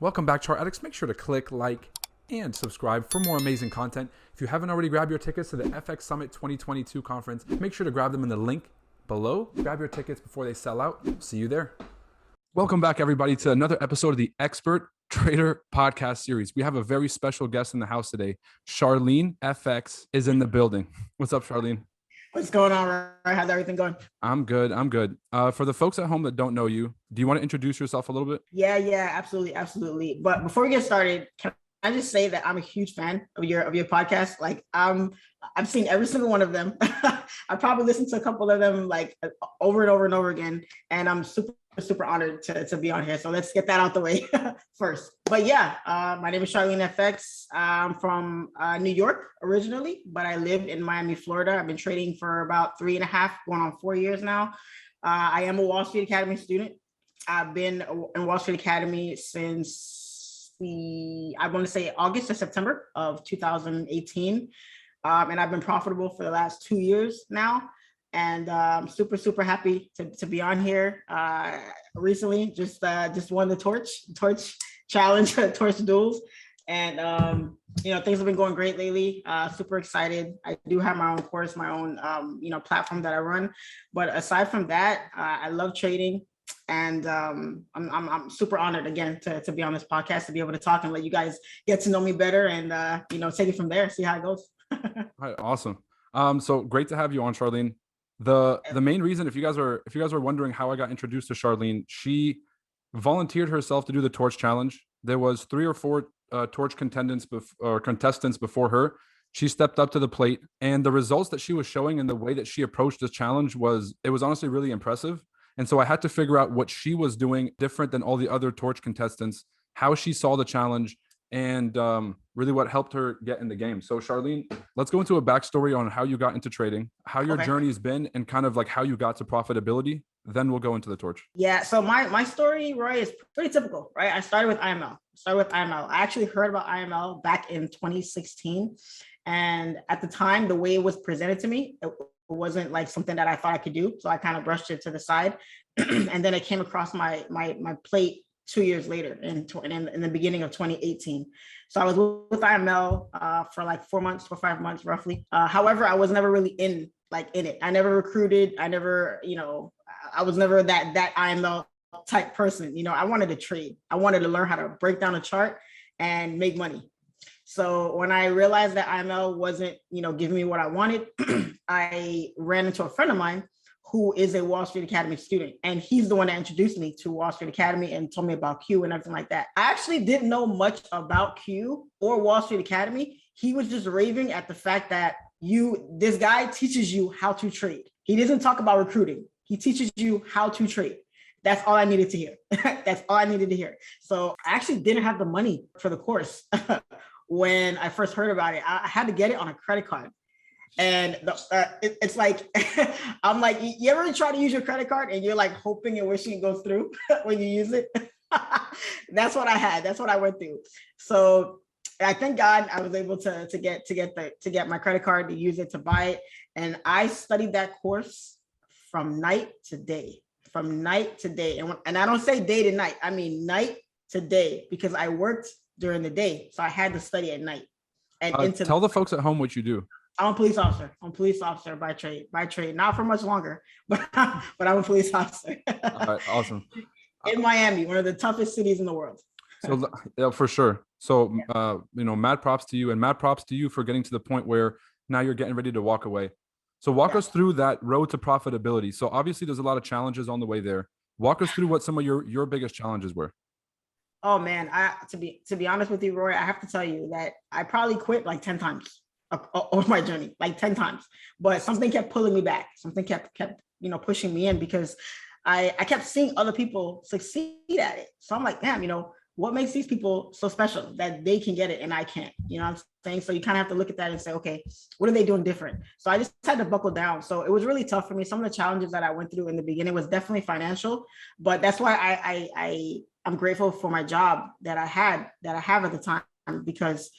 Welcome back, ChartAddicts. Make sure to click like and subscribe for more amazing content. If you haven't already grabbed your tickets to the FX Summit 2022 conference, make sure to grab them in the link below. Grab your tickets before they sell out. See you there. Welcome back, everybody, to another episode of the Expert Trader podcast series. We have a very special guest in the house today. SharlineFX is in the building. What's up, Sharline? What's going on, Ryan? How's everything going? I'm good. For the folks at home that don't know you, do you want to introduce yourself a little bit? Yeah, absolutely. But before we get started, can I just say that I'm a huge fan of your podcast. Like, I've seen every single one of them. I probably listened to a couple of them like over and over and over again, and I'm super honored to be on here. So let's get that out the way first. But yeah, my name is SharlineFX. I'm from New York originally, but I live in Miami, Florida. I've been trading for about 3.5, going on 4 years now. I am a Wall Street Academy student. I've been in Wall Street Academy since I want to say August or September of 2018. And I've been profitable for the last 2 years now. And I'm super happy to be on here. Recently, just won the torch challenge, torch duels, and things have been going great lately. Super excited. I do have my own course, my own platform that I run. But aside from that, I love trading, and I'm super honored again to be on this podcast, to be able to talk and let you guys get to know me better, and take it from there, see how it goes. All right, awesome. So great to have you on, Sharline. The main reason, if you guys are wondering how I got introduced to Sharline, she volunteered herself to do the torch challenge. There was 3 or 4 torch contestants before her. She stepped up to the plate, and the results that she was showing and the way that she approached this challenge was honestly really impressive. And so I had to figure out what she was doing different than all the other torch contestants, how she saw the challenge, and really what helped her get in the game. So Sharline, let's go into a backstory on how you got into trading, how your journey has been, and kind of like how you got to profitability. Then we'll go into the torch. Yeah, so my story, Roy, is pretty typical, right? I started with IML. I actually heard about IML back in 2016. And at the time, the way it was presented to me, it wasn't like something that I thought I could do. So I kind of brushed it to the side. And then it came across my plate 2 years later in the beginning of 2018. So I was with IML for like 4 months, 5 months roughly. However, I was never really in it. I never recruited. I never, I was never that IML type person. I wanted to trade. I wanted to learn how to break down a chart and make money. So when I realized that IML wasn't, giving me what I wanted, I ran into a friend of mine who is a Wall Street Academy student. And he's the one that introduced me to Wall Street Academy and told me about Q and everything like that. I actually didn't know much about Q or Wall Street Academy. He was just raving at the fact that this guy teaches you how to trade. He doesn't talk about recruiting. He teaches you how to trade. That's all I needed to hear. That's all I needed to hear. So I actually didn't have the money for the course when I first heard about it. I had to get it on a credit card. And it's like, I'm like, you ever try to use your credit card and you're like hoping and wishing it goes through when you use it? That's what I had. That's what I went through. So I thank God I was able to get my credit card, to use it, to buy it. And I studied that course from night to day. And I don't say day to night. I mean night to day, because I worked during the day. So I had to study at night. And tell the folks at home what you do. I'm a police officer. I'm a police officer by trade, not for much longer, but I'm a police officer. All right, awesome. In Miami, one of the toughest cities in the world. So yeah, for sure. So, mad props to you, and mad props to you for getting to the point where now you're getting ready to walk away. So walk us through that road to profitability. So obviously there's a lot of challenges on the way there. Walk us through what some of your biggest challenges were. Oh man, to be honest with you, Roy, I have to tell you that I probably quit like 10 times over my journey, like 10 times, but something kept pulling me back. Something kept pushing me in, because I kept seeing other people succeed at it. So I'm like, damn, what makes these people so special that they can get it and I can't? You know what I'm saying? So you kind of have to look at that and say, okay, what are they doing different? So I just had to buckle down. So it was really tough for me. Some of the challenges that I went through in the beginning was definitely financial, but that's why I'm grateful for my job that I have at the time, because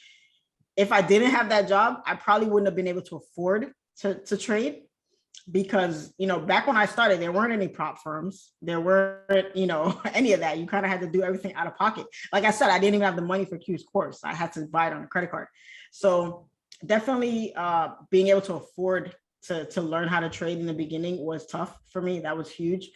if I didn't have that job, I probably wouldn't have been able to afford to trade. because, back when I started, there weren't any prop firms. There weren't, any of that. You kind of had to do everything out of pocket. Like I said, I didn't even have the money for Q's course. I had to buy it on a credit card. So definitely being able to afford to learn how to trade in the beginning was tough for me. That was huge.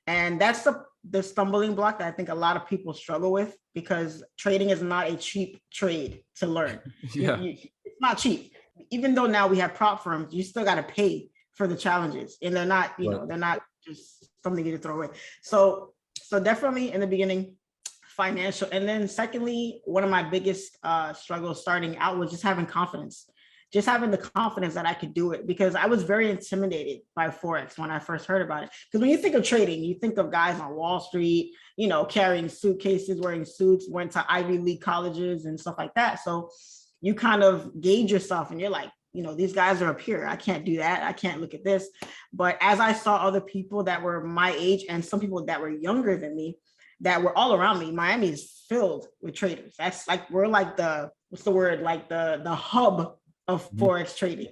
And that's the stumbling block that I think a lot of people struggle with, because trading is not a cheap trade to learn. Yeah. It's not cheap. Even though now we have prop firms, you still got to pay for the challenges, and they're not, they're not just something you to throw away. So definitely in the beginning, financial. And then secondly, one of my biggest struggles starting out was just having confidence. Just having the confidence that I could do it, because I was very intimidated by Forex when I first heard about it. Because when you think of trading, you think of guys on Wall Street, carrying suitcases, wearing suits, went to Ivy League colleges and stuff like that. So you kind of gauge yourself and you're like, these guys are up here. I can't do that. I can't look at this. But as I saw other people that were my age and some people that were younger than me, that were all around me, Miami is filled with traders. That's like, we're like the hub of Forex trading,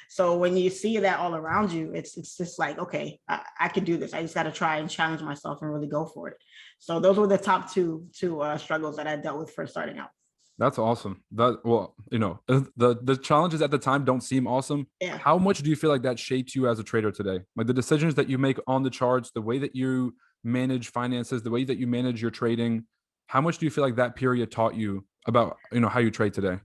So when you see that all around you, it's just like, okay, I could do this. I just got to try and challenge myself and really go for it. So those were the top two struggles that I dealt with first starting out. That's awesome. The challenges at the time don't seem awesome. Yeah. How much do you feel like that shaped you as a trader today? Like the decisions that you make on the charts, the way that you manage finances, the way that you manage your trading, how much do you feel like that period taught you about, how you trade today?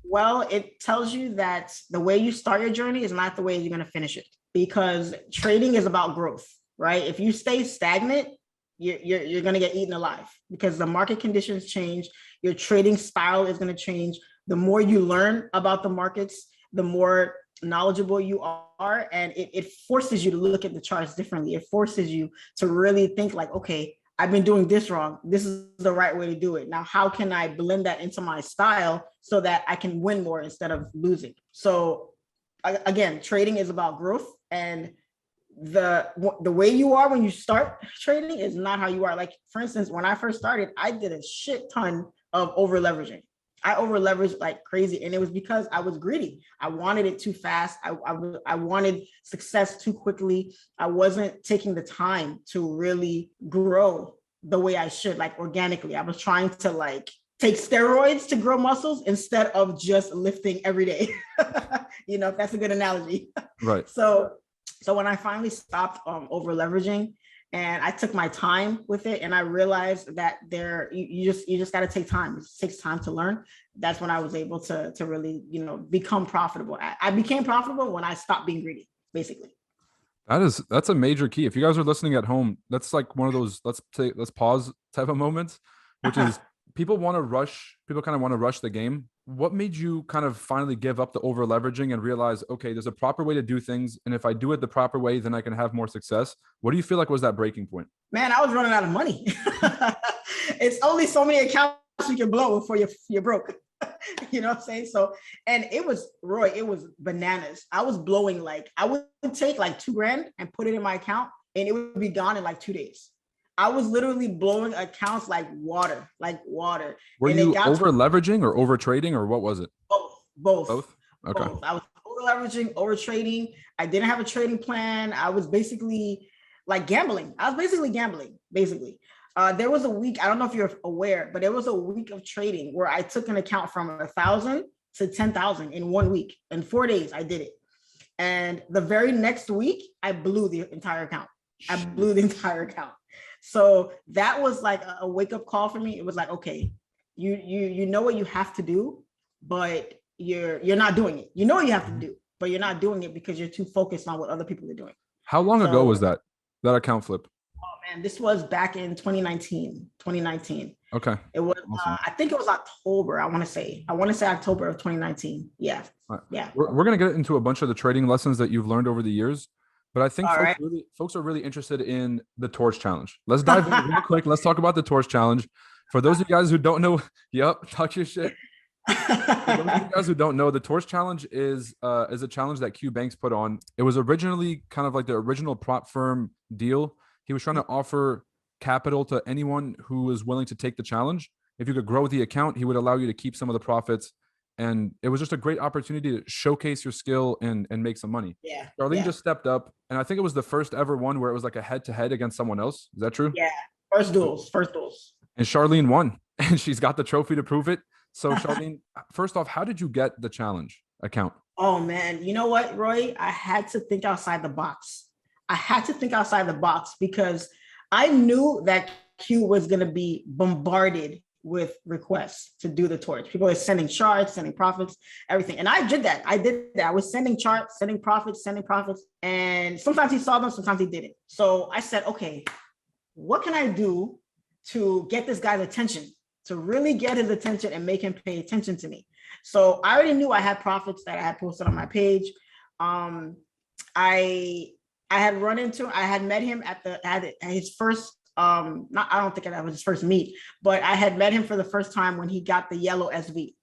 Well, it tells you that the way you start your journey is not the way you're going to finish it, because trading is about growth, right? If you stay stagnant, you're going to get eaten alive, because the market conditions change. Your trading style is going to change. The more you learn about the markets, the more knowledgeable you are. And it forces you to look at the charts differently. It forces you to really think like, okay, I've been doing this wrong. This is the right way to do it. Now, how can I blend that into my style so that I can win more instead of losing? So again, trading is about growth, and the way you are when you start trading is not how you are. Like, for instance, when I first started, I did a shit ton of over leveraging. I over leveraged like crazy, and it was because I was greedy. I wanted it too fast. I wanted success too quickly. I wasn't taking the time to really grow the way I should, like organically. I was trying to like take steroids to grow muscles instead of just lifting every day. If that's a good analogy. Right. So when I finally stopped over leveraging, and I took my time with it, and I realized that you just got to take time. It takes time to learn. That's when I was able to really, become profitable. I became profitable when I stopped being greedy, basically. That's a major key. If you guys are listening at home, that's like one of those let's pause type of moments, which is people kind of want to rush the game. What made you kind of finally give up the over leveraging and realize, okay, there's a proper way to do things, and if I do it the proper way, then I can have more success? What do you feel like was that breaking point? Man, I was running out of money. It's only so many accounts you can blow before you're broke. You know what I'm saying? So, and it was bananas. I was blowing I would take like $2,000 and put it in my account, and it would be gone in like 2 days. I was literally blowing accounts like water. Were you over leveraging or over trading, or what was it? Both. Okay. Both. I was over leveraging, over trading. I didn't have a trading plan. I was basically like gambling. There was a week, I don't know if you're aware, but there was a week of trading where I took an account from 1,000 to 10,000 in 1 week. In 4 days, I did it. And the very next week, I blew the entire account. So that was like a wake-up call for me. It was like, okay, you know what you have to do, but you're not doing it. You know what you have to do, but you're not doing it because you're too focused on what other people are doing. How long ago was that account flip? Oh man, this was back in 2019. Okay. It was awesome. I think it was October. I want to say October of 2019. Yeah. Right. Yeah. We're going to get into a bunch of the trading lessons that you've learned over the years. But I think folks are really interested in the torch challenge. Let's dive in real quick. Let's talk about the torch challenge. For those of you guys who don't know, talk your shit. For those of you guys who don't know, the torch challenge is a challenge that Cuebanks put on. It was originally kind of like the original prop firm deal. He was trying to offer capital to anyone who was willing to take the challenge. If you could grow the account, he would allow you to keep some of the profits and it was just a great opportunity to showcase your skill and make some money. Yeah. Charlene Yeah. just stepped up, and I think it was the first ever one where it was like a head to head against someone else. Is that true? Yeah. First duels. First duels. And Charlene won, and she's got the trophy to prove it. So Charlene, first off, how did you get the challenge account? Oh man, you know what, Roy? I had to think outside the box. I had to think outside the box because I knew that Q was going to be bombarded with requests to do the torch. People are sending charts, sending profits, everything. And I did that. I was sending charts, sending profits. And sometimes he saw them, sometimes he didn't. So I said, okay, what can I do to get this guy's attention, to really get his attention and make him pay attention to me? So I already knew I had profits that I had posted on my page. I had met him at his first, I don't think that was his first meet, but I had met him for the first time when he got the yellow SV.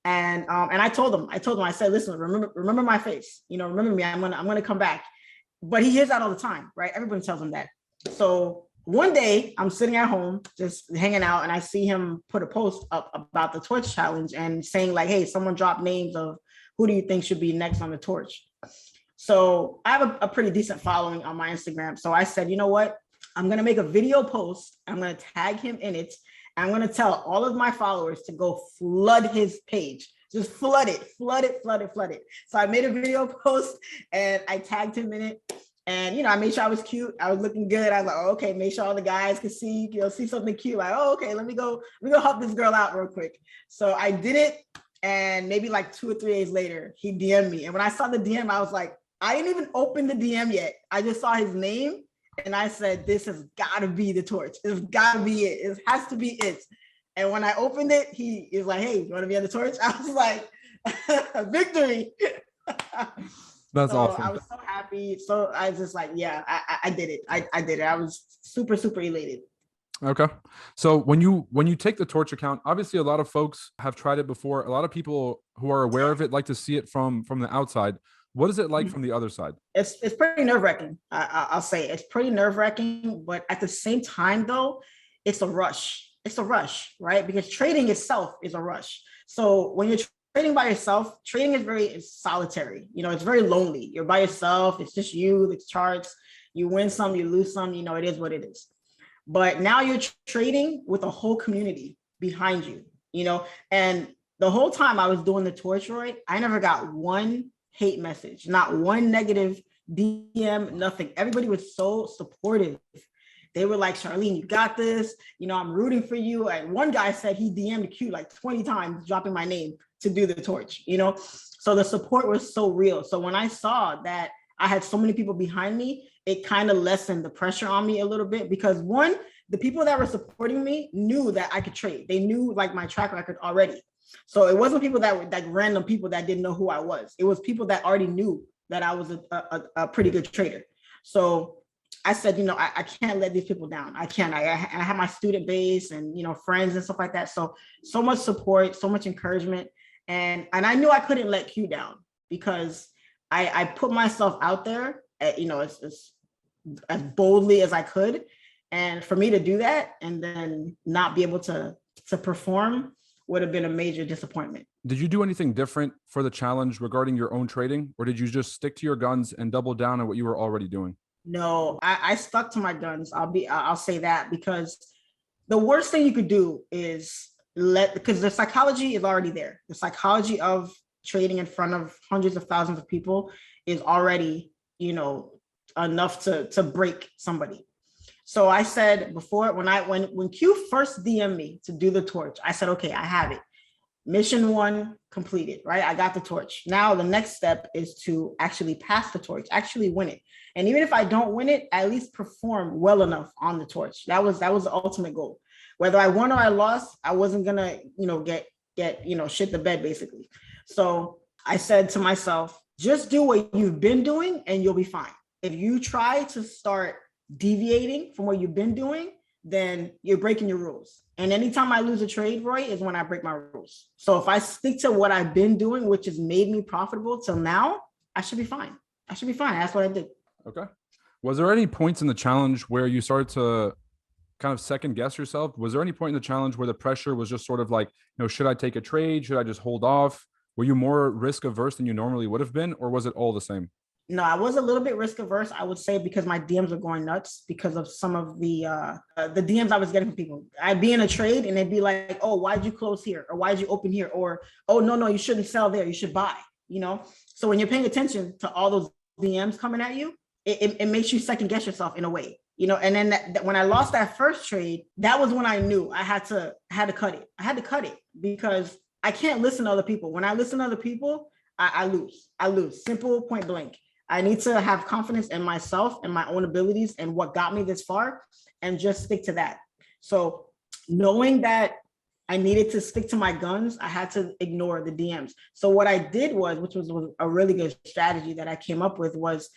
And I told him, I said, listen, remember my face, remember me, I'm gonna come back. But he hears that all the time, right? Everybody tells him that. So one day I'm sitting at home, just hanging out, and I see him put a post up about the torch challenge and saying like, hey, someone dropped names of who do you think should be next on the torch? So I have a pretty decent following on my Instagram. So I said, you know what? I'm going to make a video post. I'm going to tag him in it. And I'm going to tell all of my followers to go flood his page. Just flood it. So I made a video post and I tagged him in it. And, I made sure I was cute. I was looking good. I was like, oh, okay, make sure all the guys could see, see something cute. Like, oh, okay, let me go help this girl out real quick. So I did it. And maybe like 2 or 3 days later, he DM'd me. And when I saw the DM, I was like, I didn't even open the DM yet. I just saw his name. And I said, this has got to be the torch. It's got to be it. It has to be it. And when I opened it, he is like, hey, you want to be on the torch? I was like, victory. That's awesome. I was so happy. So I was just like, yeah, I did it. I did it. I was super, super elated. Okay. So when you take the torch account, obviously a lot of folks have tried it before. A lot of people who are aware of it like to see it from the outside. What is it like from the other side? It's pretty nerve-wracking. I'll say it's pretty nerve-wracking, but at the same time though, it's a rush. It's a rush, right? Because trading itself is a rush. So when you're trading by yourself, trading is very solitary. It's very lonely. You're by yourself. It's just you, it's charts. You win some, you lose some, it is what it is. But now you're trading with a whole community behind you, and the whole time I was doing the torch, Roy, I never got one hate message, not one negative DM, nothing. Everybody was so supportive. They were like, Charlene, you got this. I'm rooting for you. And one guy said he DM'd Q like 20 times, dropping my name to do the torch, So the support was so real. So when I saw that I had so many people behind me, it kind of lessened the pressure on me a little bit because one, the people that were supporting me knew that I could trade. They knew like my track record already. So it wasn't people that were like random people that didn't know who I was. It was people that already knew that I was a pretty good trader. So I said, I can't let these people down. I can't. I have my student base and, friends and stuff like that. So much support, so much encouragement. And I knew I couldn't let Q down because I put myself out there, as boldly as I could. And for me to do that and then not be able to perform would have been a major disappointment. Did you do anything different for the challenge regarding your own trading, or did you just stick to your guns and double down on what you were already doing? No, I stuck to my guns. I'll say that because the worst thing you could do is because the psychology is already there. The psychology of trading in front of hundreds of thousands of people is already, enough to break somebody. So I said before, when Q first DM'd me to do the torch, I said, okay, I have it. Mission 1 completed, right? I got the torch. Now the next step is to actually pass the torch, actually win it. And even if I don't win it, at least perform well enough on the torch. That was the ultimate goal. Whether I won or I lost, I wasn't gonna, get shit the bed basically. So I said to myself, just do what you've been doing and you'll be fine. If you try to start deviating from what you've been doing, then you're breaking your rules. And anytime I lose a trade, Roy, is when I break my rules. So if I stick to what I've been doing, which has made me profitable till now, I should be fine. That's what I did. Okay. Was there any points in the challenge where you started to kind of second guess yourself? Was there any point in the challenge where the pressure was just sort of like, should I take a trade? Should I just hold off? Were you more risk averse than you normally would have been, or was it all the same? No, I was a little bit risk averse, I would say, because my DMs were going nuts because of some of the DMs I was getting from people. I'd be in a trade and they'd be like, "Oh, why'd you close here?" Or "Why'd you open here?" Or "Oh, no, you shouldn't sell there. You should buy." You know. So when you're paying attention to all those DMs coming at you, it makes you second guess yourself in a way. You know. And then when I lost that first trade, that was when I knew I had to cut it. I had to cut it because I can't listen to other people. When I listen to other people, I lose. I lose. Simple, point blank. I need to have confidence in myself and my own abilities and what got me this far and just stick to that. So knowing that I needed to stick to my guns, I had to ignore the DMs. So what I did was, which was a really good strategy that I came up with, was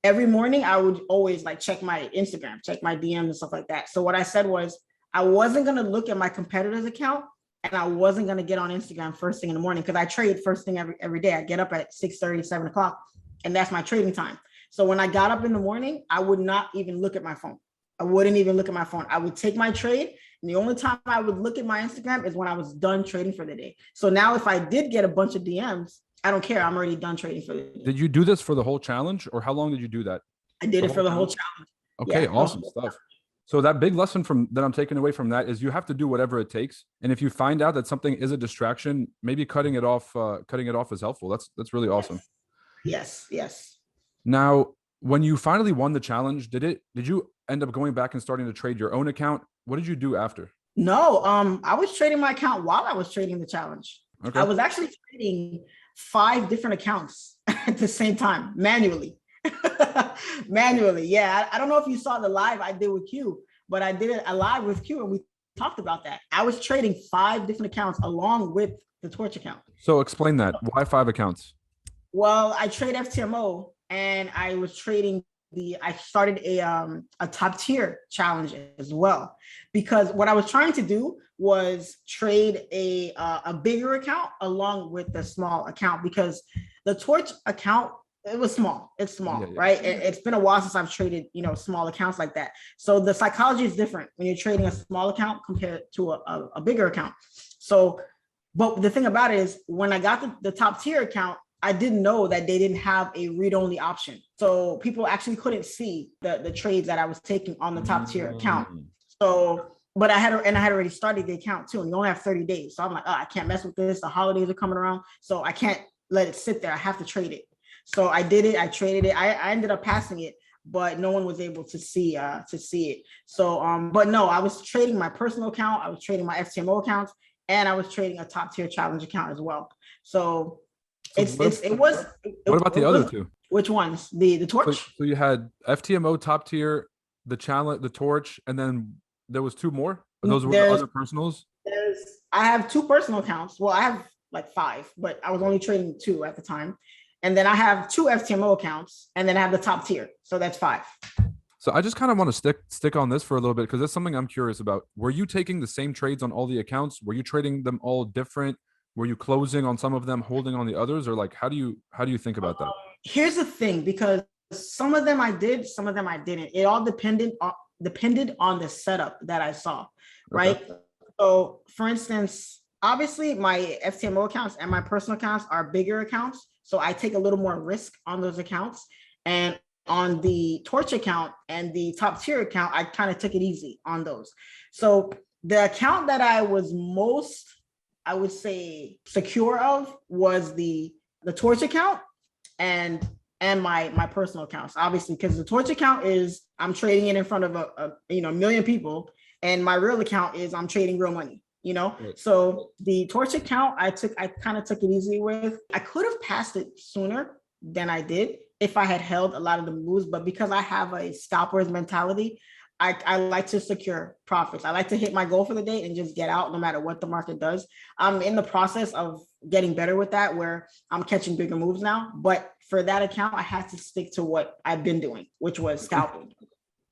every morning I would always like check my Instagram, check my DMs and stuff like that. So what I said was I wasn't going to look at my competitor's account and I wasn't going to get on Instagram first thing in the morning because I trade first thing every day. I get up at 6:30, 7 o'clock. And that's my trading time. So when I got up in the morning, I would not even look at my phone. I wouldn't even look at my phone. I would take my trade. And the only time I would look at my Instagram is when I was done trading for the day. So now if I did get a bunch of DMs, I don't care. I'm already done trading for the day. Did you do this for the whole challenge, or how long did you do that? I did it for the whole challenge. Okay, yeah, awesome stuff. So that big lesson that I'm taking away from that is you have to do whatever it takes. And if you find out that something is a distraction, maybe cutting it off is helpful. That's really awesome. Yes. Now, when you finally won the challenge, did you end up going back and starting to trade your own account? What did you do after? No, I was trading my account while I was trading the challenge. Okay. I was actually trading 5 different accounts at the same time, manually. Manually, yeah. I don't know if you saw the live I did with Q, but I did a live with Q and we talked about that. I was trading 5 different accounts along with the Torch account. So explain that. Why 5 accounts? Well, I trade FTMO and I was trading I started a top tier challenge as well, because what I was trying to do was trade a bigger account along with the small account, because the Torch account, it was small. It's small, yeah. Right? It's been a while since I've traded, small accounts like that. So the psychology is different when you're trading a small account compared to a bigger account. So, but the thing about it is when I got the top tier account, I didn't know that they didn't have a read-only option. So people actually couldn't see the trades that I was taking on the top tier account. So, but I had already started the account too, and you only have 30 days. So I'm like, oh, I can't mess with this. The holidays are coming around, so I can't let it sit there. I have to trade it. So I did it. I traded it. I ended up passing it, but no one was able to see it. So, but no, I was trading my personal account. I was trading my FTMO accounts, and I was trading a top tier challenge account as well. So what about the other two? Which ones? The Torch? So you had FTMO top tier, the challenge, the Torch, and then there was 2 more. Those were the other personals. I have 2 personal accounts. Well, I have like 5, but I was only trading 2 at the time. And then I have 2 FTMO accounts, and then I have the top tier. So that's 5. So I just kind of want to stick on this for a little bit, because that's something I'm curious about. Were you taking the same trades on all the accounts? Were you trading them all different? Were you closing on some of them, holding on the others, or like how do you think about that? Here's the thing, because some of them I did, some of them I didn't. It all depended on the setup that I saw, right? Okay. So for instance, obviously my FTMO accounts and my personal accounts are bigger accounts, so I take a little more risk on those accounts. And on the Torch account and the top tier account, I kind of took it easy on those. So the account that I was most, I would say, secure of was the Torch account and my personal accounts, obviously, because the Torch account is I'm trading it in front of a million people, and my real account is I'm trading real money, Right. So the Torch account I kind of took it easy with. I could have passed it sooner than I did if I had held a lot of the moves, but because I have a scalper's mentality, I like to secure profits. I like to hit my goal for the day and just get out no matter what the market does. I'm in the process of getting better with that, where I'm catching bigger moves now. But for that account, I had to stick to what I've been doing, which was scalping.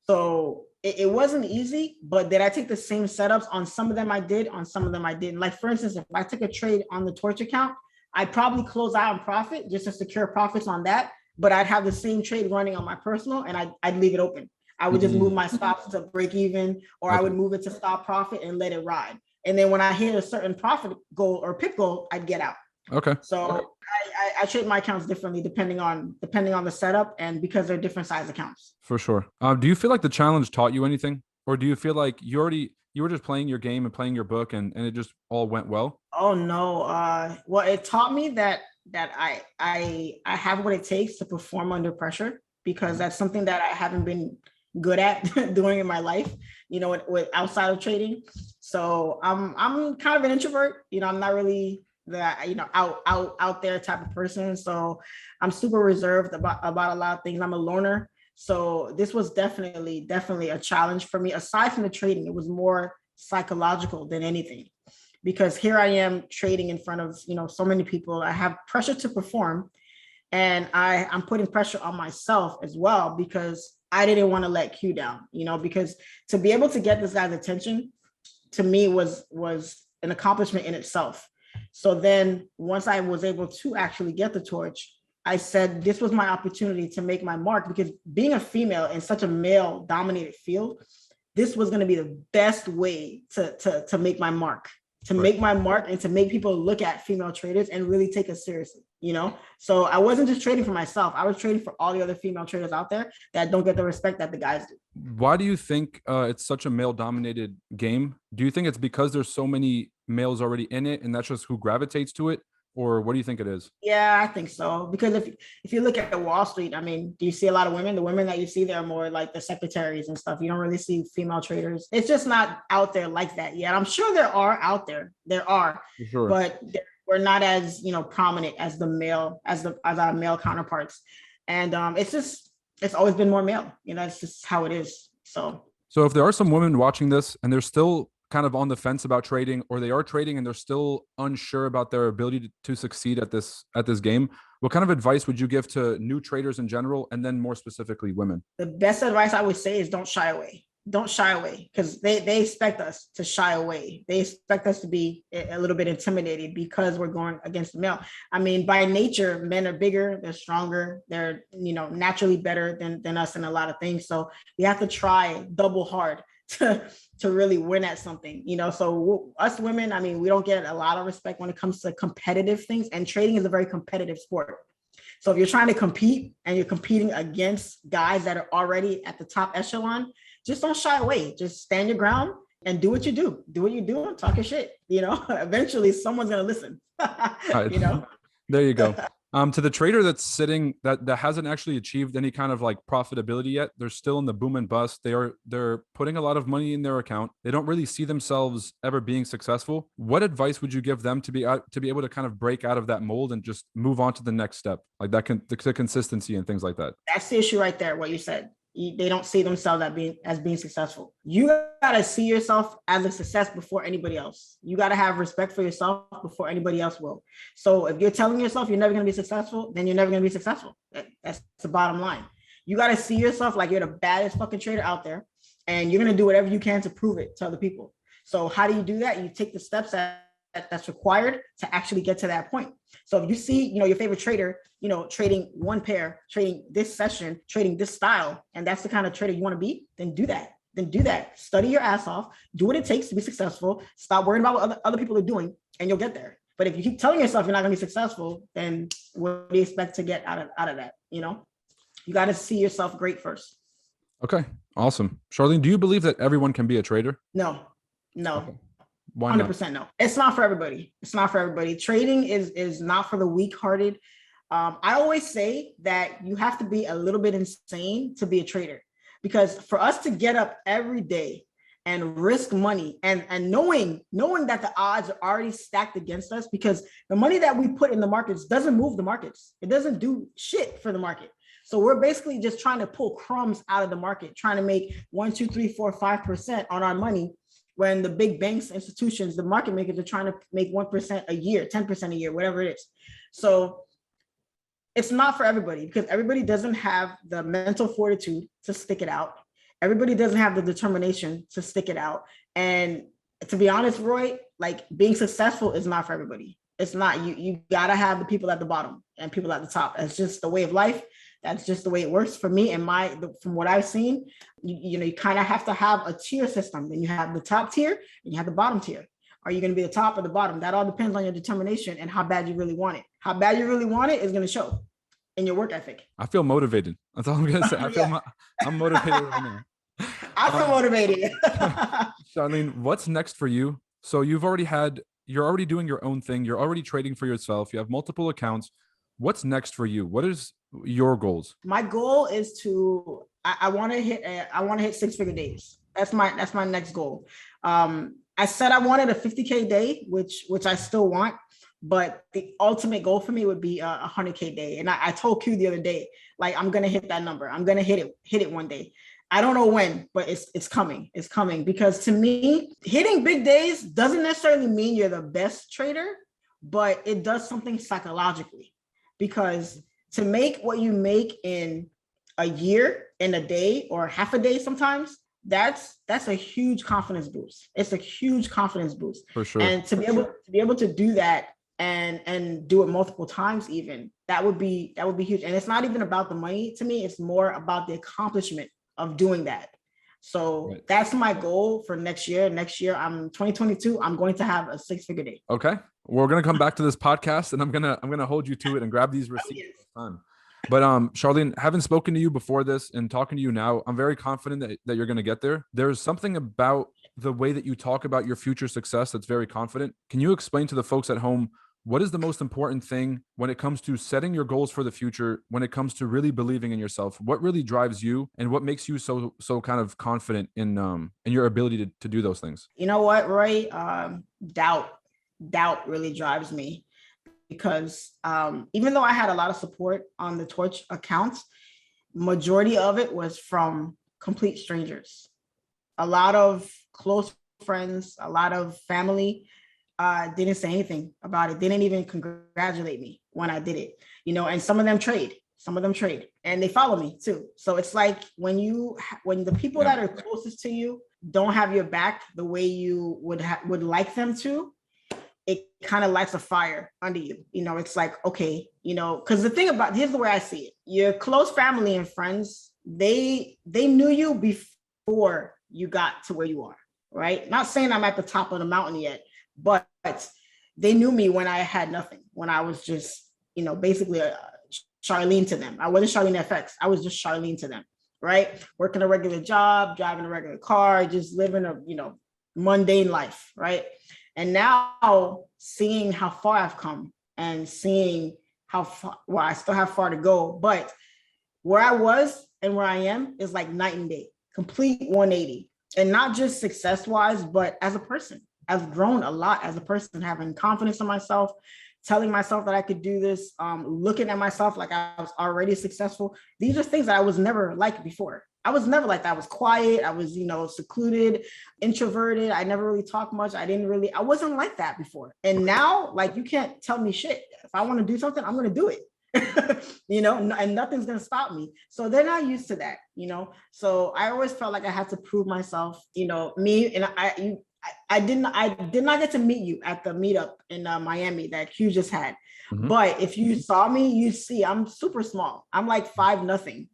So it wasn't easy, but did I take the same setups? On some of them I did, on some of them I didn't. Like for instance, if I took a trade on the Torch account, I'd probably close out on profit just to secure profits on that. But I'd have the same trade running on my personal, and I'd leave it open. I would just move my stops to break even, or I would move it to stop profit and let it ride. And then when I hit a certain profit goal or pip goal, I'd get out. Okay. So I treat my accounts differently depending on the setup, and because they're different size accounts. For sure. Do you feel like the challenge taught you anything, or do you feel like you were just playing your game and playing your book, and it just all went well? Oh no. Well, it taught me that I have what it takes to perform under pressure, because that's something that I haven't been good at doing in my life, with outside of trading. So I'm kind of an introvert. I'm not really that out there type of person. So I'm super reserved about a lot of things. I'm a loner. So this was definitely a challenge for me. Aside from the trading, it was more psychological than anything, because here I am trading in front of so many people. I have pressure to perform, and I'm putting pressure on myself as well, because I didn't want to let Q down. Because to be able to get this guy's attention, to me, was an accomplishment in itself. So then once I was able to actually get the torch, I said this was my opportunity to make my mark, because being a female in such a male dominated field, this was going to be the best way to make my mark, make my mark, and to make people look at female traders and really take us seriously. So I wasn't just trading for myself. I was trading for all the other female traders out there that don't get the respect that the guys do. Why do you think it's such a male dominated game? Do you think it's because there's so many males already in it and that's just who gravitates to it? Or what do you think it is? Yeah, I think so. Because if you look at Wall Street, I mean, do you see a lot of women? The women that you see there are more like the secretaries and stuff. You don't really see female traders. It's just not out there like that yet. I'm sure there are out there. There are, For sure. but we're not as prominent as as our male counterparts. And it's always been more male. It's just how it is. So if there are some women watching this and they're still kind of on the fence about trading, or they are trading and they're still unsure about their ability to succeed at this game, what kind of advice would you give to new traders in general, and then more specifically women? The best advice I would say is don't shy away. Don't shy away, because they expect us to shy away. They expect us to be a little bit intimidated because we're going against the male. I mean, by nature, men are bigger, they're stronger, they're naturally better than us in a lot of things. So we have to try double hard to really win at something. So us women, I mean, we don't get a lot of respect when it comes to competitive things, and trading is a very competitive sport. So if you're trying to compete and you're competing against guys that are already at the top echelon, just don't shy away. Just stand your ground and do what you do. Do what you do and talk your shit. Eventually someone's going to listen. There you go. To the trader that's sitting that hasn't actually achieved any kind of like profitability yet, they're still in the boom and bust. They're putting a lot of money in their account. They don't really see themselves ever being successful. What advice would you give them to be able to kind of break out of that mold and just move on to the next step, like that the consistency and things like that? That's the issue right there. What you said. They don't see themselves as being successful. You gotta see yourself as a success before anybody else. You gotta have respect for yourself before anybody else will. So if you're telling yourself you're never gonna be successful, then you're never gonna be successful. That's the bottom line. You gotta see yourself like you're the baddest fucking trader out there, and you're gonna do whatever you can to prove it to other people. So how do you do that? You take the steps that's required to actually get to that point. So if you see, your favorite trader, trading one pair, trading this session, trading this style, and that's the kind of trader you want to be, then do that. Study your ass off, do what it takes to be successful. Stop worrying about what other people are doing, and you'll get there. But if you keep telling yourself you're not going to be successful, then what do you expect to get out of that? You got to see yourself great first. Okay, awesome. Sharline, do you believe that everyone can be a trader? No. Okay. Why not? 100% no. It's not for everybody. Trading is not for the weak-hearted. I always say that you have to be a little bit insane to be a trader, because for us to get up every day and risk money and knowing that the odds are already stacked against us, because the money that we put in the markets doesn't move the markets. It doesn't do shit for the market. So we're basically just trying to pull crumbs out of the market, trying to make 1, 2, 3, 4, 5% on our money, when the big banks, institutions, the market makers are trying to make 1% a year, 10% a year, whatever it is. So it's not for everybody, because everybody doesn't have the mental fortitude to stick it out. Everybody doesn't have the determination to stick it out. And to be honest, Roy, like, being successful is not for everybody. It's not. You gotta have the people at the bottom and people at the top. It's just the way of life. That's just the way it works for me. And from what I've seen, you kind of have to have a tier system. Then you have the top tier and you have the bottom tier. Are you going to be the top or the bottom? That all depends on your determination and how bad you really want it. How bad you really want it is going to show in your work ethic. I feel motivated. That's all I'm gonna say. I'm motivated right now. I feel motivated. Sharline, what's next for you? So you're already doing your own thing. You're already trading for yourself. You have multiple accounts. What's next for you? What is your goals? My goal is to, I want to hit 6-figure days. That's my next goal. I said I wanted a 50K day, which I still want. But the ultimate goal for me would be a 100K day. And I told Q the other day, like, I'm going to hit that number. I'm going to hit it one day. I don't know when, but it's coming. It's coming, because to me, hitting big days doesn't necessarily mean you're the best trader, but it does something psychologically, because to make what you make in a year, in a day, or half a day sometimes, that's a huge confidence boost. It's a huge confidence boost. For sure. And to be able to do that and do it multiple times, even that would be huge. And it's not even about the money to me. It's more about the accomplishment of doing that. So right. That's my goal for next year. Next year, I'm 2022. I'm going to have a 6-figure day. Okay. We're going to come back to this podcast, and I'm going to hold you to it and grab these receipts. But Sharline, having spoken to you before this and talking to you now, I'm very confident that you're going to get there. There's something about the way that you talk about your future success that's very confident. Can you explain to the folks at home, what is the most important thing when it comes to setting your goals for the future, when it comes to really believing in yourself? What really drives you, and what makes you so kind of confident in your ability to do those things? You know what, Roy? Doubt really drives me, because even though I had a lot of support on the Torch accounts, majority of it was from complete strangers. A lot of close friends, a lot of family didn't say anything about it. They didn't even congratulate me when I did it, and some of them trade, and they follow me too. So it's like when the people that are closest to you don't have your back the way you would like them to, it kind of lights a fire under you. It's like, okay, because here's the way I see it. Your close family and friends, they knew you before you got to where you are, right? Not saying I'm at the top of the mountain yet, but they knew me when I had nothing, when I was just, basically a Sharline to them. I wasn't SharlineFX. I was just Sharline to them, right? Working a regular job, driving a regular car, just living a, mundane life, right? And now seeing how far I've come and seeing how far, well, I still have far to go, but where I was and where I am is like night and day, complete 180. And not just success-wise, but as a person. I've grown a lot as a person, having confidence in myself, telling myself that I could do this, looking at myself like I was already successful. These are things that I was never like before. I was never like that. I was quiet. I was, secluded, introverted. I never really talked much. I wasn't like that before. And now, like, you can't tell me shit. If I want to do something, I'm going to do it. And nothing's going to stop me. So they're not used to that, So I always felt like I had to prove myself, me, and I did not get to meet you at the meetup in Miami that Q just had. Mm-hmm. But if you saw me, you see I'm super small. I'm like 5'0".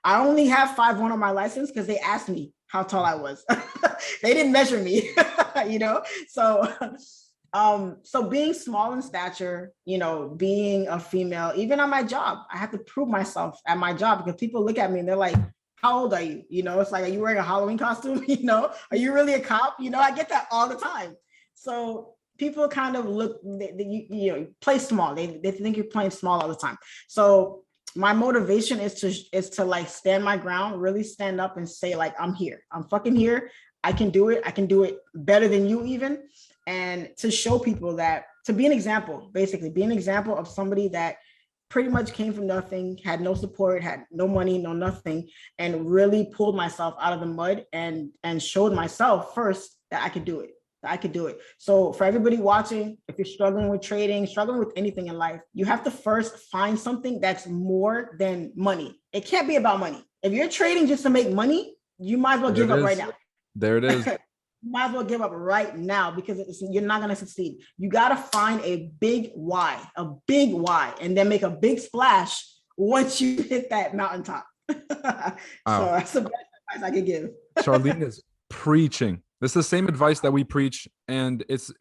I only have 5'1" on my license because they asked me how tall I was. They didn't measure me, So being small in stature, being a female, even on my job, I have to prove myself at my job, because people look at me and they're like, how old are you? It's like, are you wearing a Halloween costume? Are you really a cop? I get that all the time. So people kind of look, you play small. They think you're playing small all the time. So my motivation is to like stand my ground, really stand up and say, like, I'm here. I'm fucking here. I can do it. I can do it better than you even. And to show people that, to be an example, basically be an example of somebody that pretty much came from nothing, had no support, had no money, no nothing, and really pulled myself out of the mud and showed myself first that I could do it. I could do it. So for everybody watching, if you're struggling with trading, struggling with anything in life, you have to first find something that's more than money. It can't be about money. If you're trading just to make money, you might as well give up right now. There it is. You might as well give up right now, because you're not going to succeed. You got to find a big why, and then make a big splash once you hit that mountaintop. So that's the best advice I can give. Sharline is preaching. This is the same advice that we preach, and it's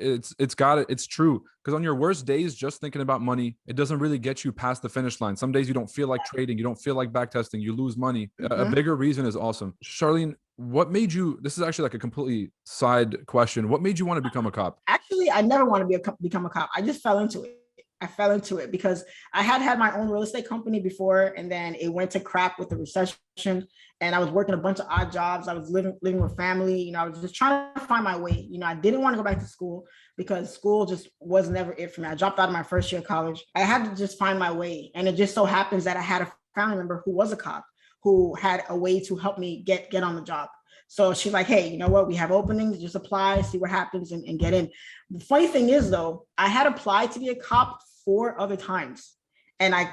true. Because on your worst days, just thinking about money, it doesn't really get you past the finish line. Some days you don't feel like trading, you don't feel like backtesting, you lose money. A bigger reason is awesome. Charlene, what made you? This is actually like a completely side question. What made you want to become a cop? Actually, I never want to become a cop. I just fell into it. I fell into it because I had my own real estate company before, and then it went to crap with the recession. And I was working a bunch of odd jobs. I was living with family. You know, I was just trying to find my way. You know, I didn't want to go back to school because school just was never it for me. I dropped out of my first year of college. I had to just find my way. And it just so happens that I had a family member who was a cop who had a way to help me get on the job. So she's like, hey, you know what? We have openings, just apply, see what happens and get in. The funny thing is, though, I had applied to be a cop 4 other times. And I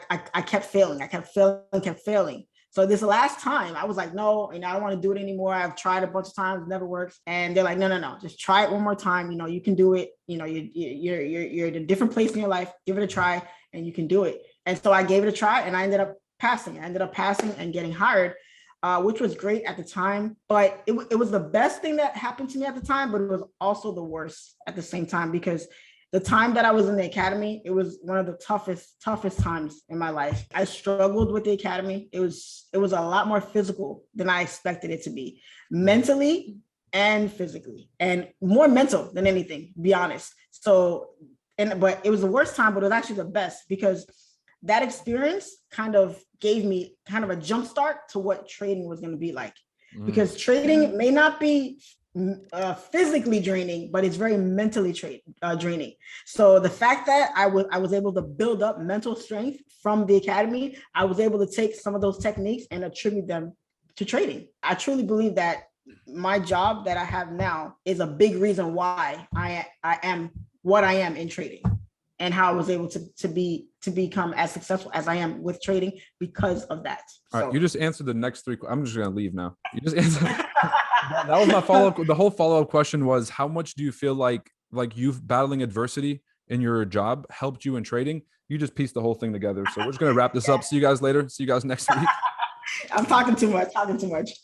kept failing. I kept failing. So this last time I was like, no, I don't want to do it anymore. I've tried a bunch of times, never works. And they're like, no, just try it one more time. You know, you can do it. You know, you're in a different place in your life. Give it a try and you can do it. And so I gave it a try and I ended up passing. And getting hired, which was great at the time. But it was the best thing that happened to me at the time, but it was also the worst at the same time, because the time that I was in the academy, it was one of the toughest times in my life. I struggled with the academy. It was a lot more physical than I expected it to be, mentally and physically, and more mental than anything, to be honest. So, but it was the worst time, but it was actually the best, because that experience kind of gave me kind of a jump start to what trading was going to be like, because trading may not be physically draining, but it's very mentally draining. So the fact that I was able to build up mental strength from the academy, I was able to take some of those techniques and attribute them to trading. I truly believe that my job that I have now is a big reason why I am what I am in trading, and how I was able to become as successful as I am with trading because of that. All right, you just answered the next 3. I'm just gonna leave now. You just answered. That was my follow-up. The whole follow-up question was, how much do you feel like you've battling adversity in your job helped you in trading? You just pieced the whole thing together. So we're just gonna wrap this up. See you guys later. See you guys next week. I'm talking too much.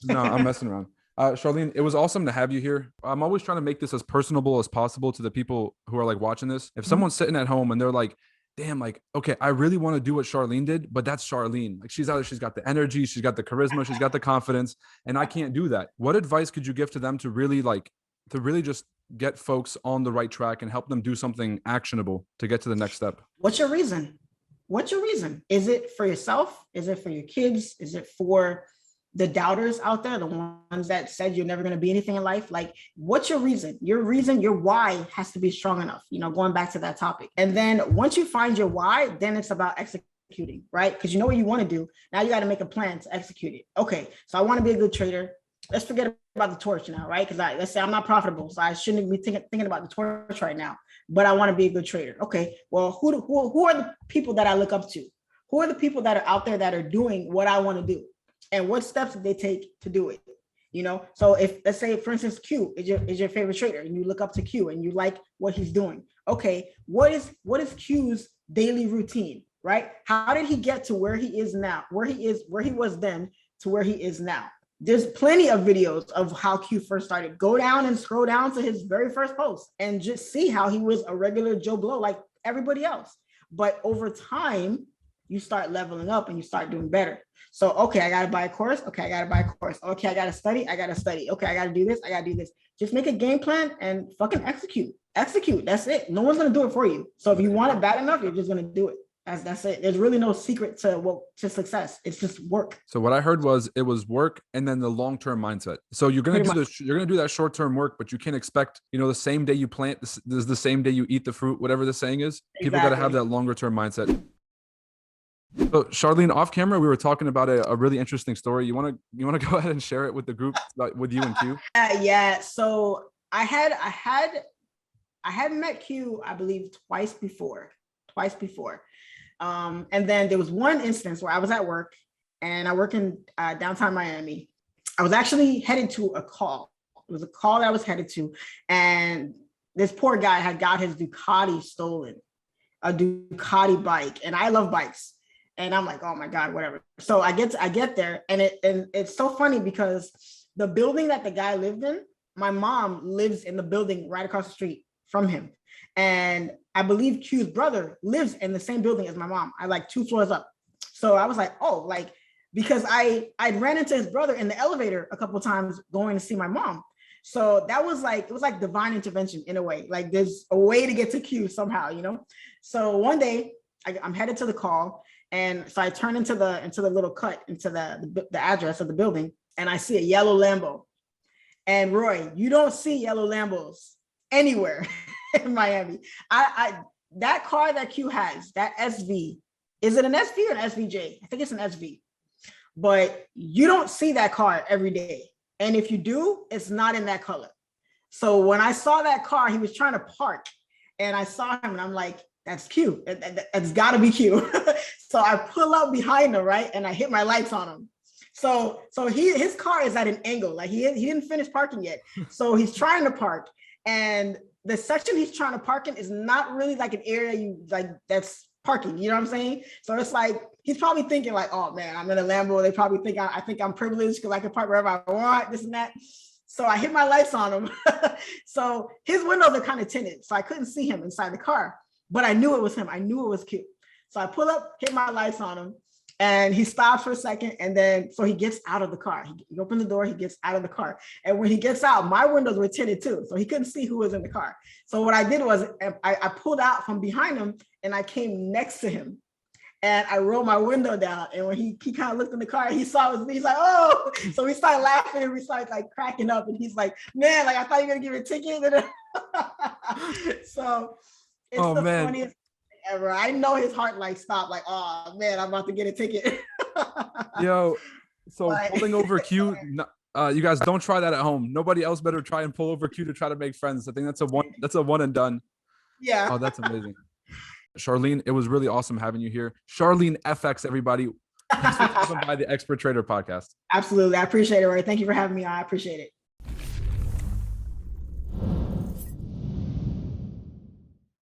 No, I'm messing around. Charlene, it was awesome to have you here. I'm always trying to make this as personable as possible to the people who are like watching this. If someone's sitting at home and they're like, damn, like, okay, I really want to do what Charlene did, but that's Charlene. Like, she's got the energy, she's got the charisma, she's got the confidence, and I can't do that. What advice could you give to them to really just get folks on the right track and help them do something actionable to get to the next step? What's your reason? Is it for yourself? Is it for your kids? Is it for the doubters out there, the ones that said you're never going to be anything in life? Like, what's your reason? Your why has to be strong enough, going back to that topic. And then once you find your why, then it's about executing, right? Because you know what you want to do. Now you got to make a plan to execute it. Okay, so I want to be a good trader. Let's forget about the torch now, right? Because let's say I'm not profitable, so I shouldn't be thinking about the torch right now, but I want to be a good trader. Okay, well, who are the people that I look up to? Who are the people that are out there that are doing what I want to do? And what steps did they take to do it? So if, let's say, for instance, Q is your favorite trader, and you look up to Q and you like what he's doing. Okay, what is Q's daily routine, right? How did he get to where he is now, where he was then to where he is now? There's plenty of videos of how Q first started. Go down and scroll down to his very first post and just see how he was a regular Joe Blow like everybody else. But over time, you start leveling up and you start doing better. So, okay, I got to buy a course. Okay, I got to buy a course. Okay, I got to study. Okay, I got to do this. I got to do this. Just make a game plan and fucking execute. That's it. No one's going to do it for you. So if you want it bad enough, you're just going to do it. That's it. There's really no secret to success. It's just work. So what I heard was it was work and then the long-term mindset. So you're going to do that short-term work, but you can't expect, the same day you plant, this is the same day you eat the fruit, whatever the saying is. Exactly. People got to have that longer-term mindset. So Charlene, off camera, we were talking about a really interesting story. You want to go ahead and share it with the group, with you and Q? Yeah. So I had met Q, I believe, twice before. And then there was one instance where I was at work, and I work in downtown Miami. I was actually headed to a call. It was a call that I was headed to, and this poor guy had got his Ducati stolen, a Ducati bike, and I love bikes. And I'm like, oh my God, whatever. So I get there, and it's so funny because the building that the guy lived in my mom lives in the building right across the street from him. And I believe Q's brother lives in the same building as my mom. I like 2 floors up. So I was like, oh, like, because I ran into his brother in the elevator a couple of times going to see my mom. So that was like, it was like divine intervention in a way. Like there's a way to get to Q somehow, you know? So one day I'm headed to the call. And so I turn into the little cut into the address of the building, and I see a yellow Lambo. And Roy, you don't see yellow Lambos anywhere in Miami. That car that Q has, that SV, is it an SV or an SVJ? I think it's an SV. But you don't see that car every day. And if you do, it's not in that color. So when I saw that car, he was trying to park, and I saw him, and I'm like, that's Q. It's got to be Q. So I pull up behind him, right? And I hit my lights on him. So his car is at an angle. Like he didn't finish parking yet. So he's trying to park. And the section he's trying to park in is not really like an area you like that's parking. You know what I'm saying? So it's like, he's probably thinking like, oh man, I'm in a Lambo. They probably think I think I'm privileged because I can park wherever I want, this and that. So I hit my lights on him. So his windows are kind of tinted. So I couldn't see him inside the car. But I knew it was him. I knew it was Q. So I pull up, hit my lights on him, and he stops for a second. And then, so he gets out of the car. He opened the door, he gets out of the car. And when he gets out, my windows were tinted too. So he couldn't see who was in the car. So what I did was I pulled out from behind him, and I came next to him. And I rolled my window down. And when he kind of looked in the car, he saw it was me. He's like, oh. So we started laughing, and we started like cracking up. And he's like, man, like I thought you were gonna give me a ticket. So it's the funniest thing ever. I know his heart like stopped, like, oh man, I'm about to get a ticket. Yo, so pulling over Q, you guys don't try that at home. Nobody else better try and pull over Q to try to make friends. I think that's a one and done. Yeah. Oh, that's amazing. Sharline, it was really awesome having you here. SharlineFX, everybody. Thanks for coming by the Expert Trader podcast. Absolutely. I appreciate it, Ray. Thank you for having me on. I appreciate it.